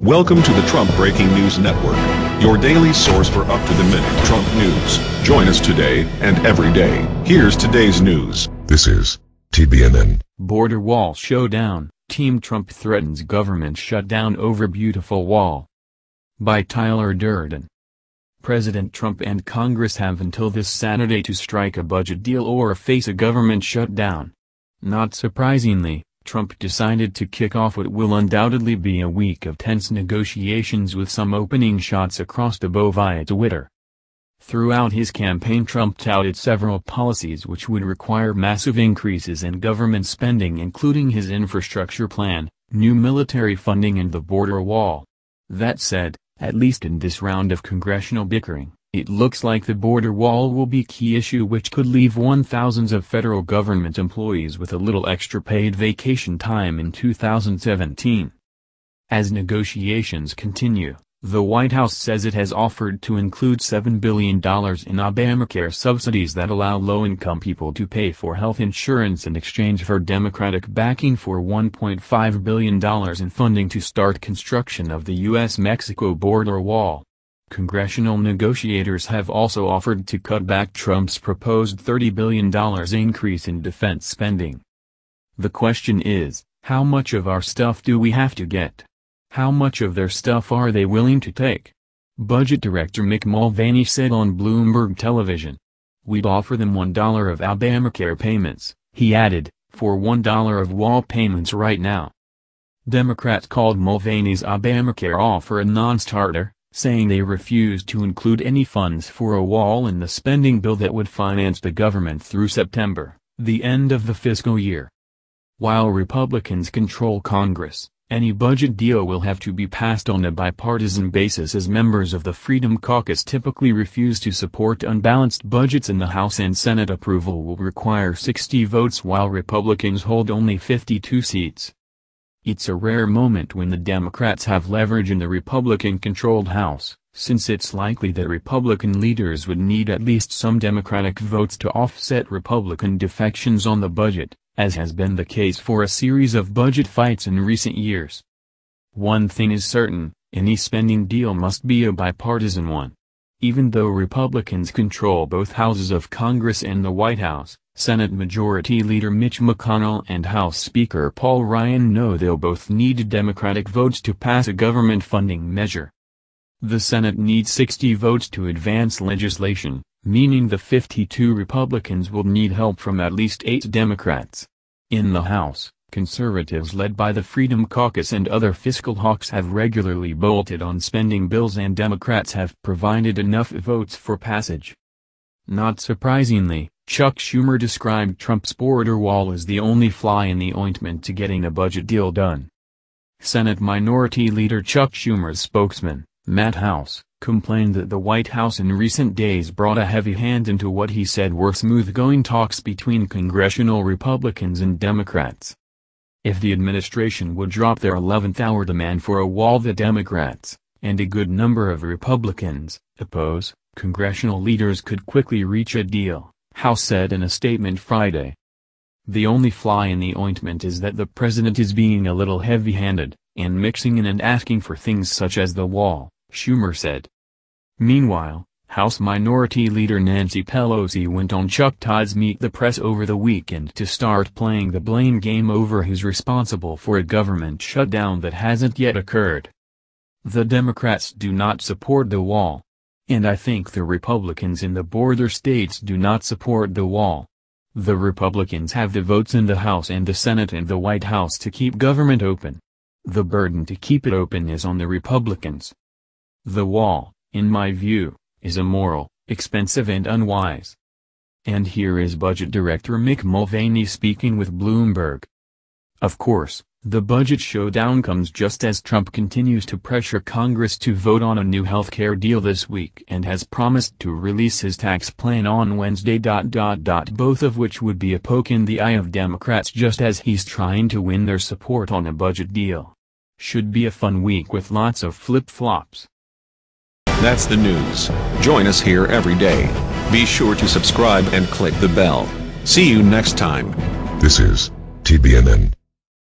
Welcome to the Trump Breaking News Network, your daily source for up-to-the-minute Trump news. Join us today and every day. Here's today's news. This is TBNN. Border wall showdown. Team Trump threatens government shutdown over beautiful wall. By Tyler Durden. President Trump and Congress have until this Saturday to strike a budget deal or face a government shutdown. Not surprisingly, Trump decided to kick off what will undoubtedly be a week of tense negotiations with some opening shots across the bow via Twitter. Throughout his campaign, Trump touted several policies which would require massive increases in government spending, including his infrastructure plan, new military funding and the border wall. That said, at least in this round of congressional bickering, it looks like the border wall will be a key issue which could leave thousands of federal government employees with a little extra paid vacation time in 2017. As negotiations continue, the White House says it has offered to include $7 billion in Obamacare subsidies that allow low-income people to pay for health insurance in exchange for Democratic backing for $1.5 billion in funding to start construction of the U.S. Mexico border wall. Congressional negotiators have also offered to cut back Trump's proposed $30 billion increase in defense spending. The question is, how much of our stuff do we have to get? How much of their stuff are they willing to take? Budget Director Mick Mulvaney said on Bloomberg television. "We'd offer them $1 of Obamacare payments," he added, "for $1 of wall payments right now." Democrats called Mulvaney's Obamacare offer a non-starter, saying they refused to include any funds for a wall in the spending bill that would finance the government through September, the end of the fiscal year. While Republicans control Congress, any budget deal will have to be passed on a bipartisan basis, as members of the Freedom Caucus typically refuse to support unbalanced budgets in the House, and Senate approval will require 60 votes while Republicans hold only 52 seats. It's a rare moment when the Democrats have leverage in the Republican-controlled House, since it's likely that Republican leaders would need at least some Democratic votes to offset Republican defections on the budget, as has been the case for a series of budget fights in recent years. One thing is certain, any spending deal must be a bipartisan one. Even though Republicans control both houses of Congress and the White House, Senate Majority Leader Mitch McConnell and House Speaker Paul Ryan know they'll both need Democratic votes to pass a government funding measure. The Senate needs 60 votes to advance legislation, meaning the 52 Republicans will need help from at least 8 Democrats. In the House, conservatives led by the Freedom Caucus and other fiscal hawks have regularly bolted on spending bills, and Democrats have provided enough votes for passage. Not surprisingly, Chuck Schumer described Trump's border wall as the only fly in the ointment to getting a budget deal done. Senate Minority Leader Chuck Schumer's spokesman, Matt House, complained that the White House in recent days brought a heavy hand into what he said were smooth-going talks between congressional Republicans and Democrats. If the administration would drop their 11th-hour demand for a wall the Democrats, and a good number of Republicans, oppose, congressional leaders could quickly reach a deal, House said in a statement Friday. The only fly in the ointment is that the president is being a little heavy-handed, and mixing in and asking for things such as the wall, Schumer said. Meanwhile, House Minority Leader Nancy Pelosi went on Chuck Todd's Meet the Press over the weekend to start playing the blame game over who's responsible for a government shutdown that hasn't yet occurred. The Democrats do not support the wall. And I think the Republicans in the border states do not support the wall. The Republicans have the votes in the House and the Senate and the White House to keep government open. The burden to keep it open is on the Republicans. The wall, in my view, is immoral, expensive and unwise. And here is Budget Director Mick Mulvaney speaking with Bloomberg. Of course, the budget showdown comes just as Trump continues to pressure Congress to vote on a new health care deal this week and has promised to release his tax plan on Wednesday. Both of which would be a poke in the eye of Democrats, just as he's trying to win their support on a budget deal. Should be a fun week with lots of flip-flops. That's the news. Join us here every day. Be sure to subscribe and click the bell. See you next time. This is TBNN.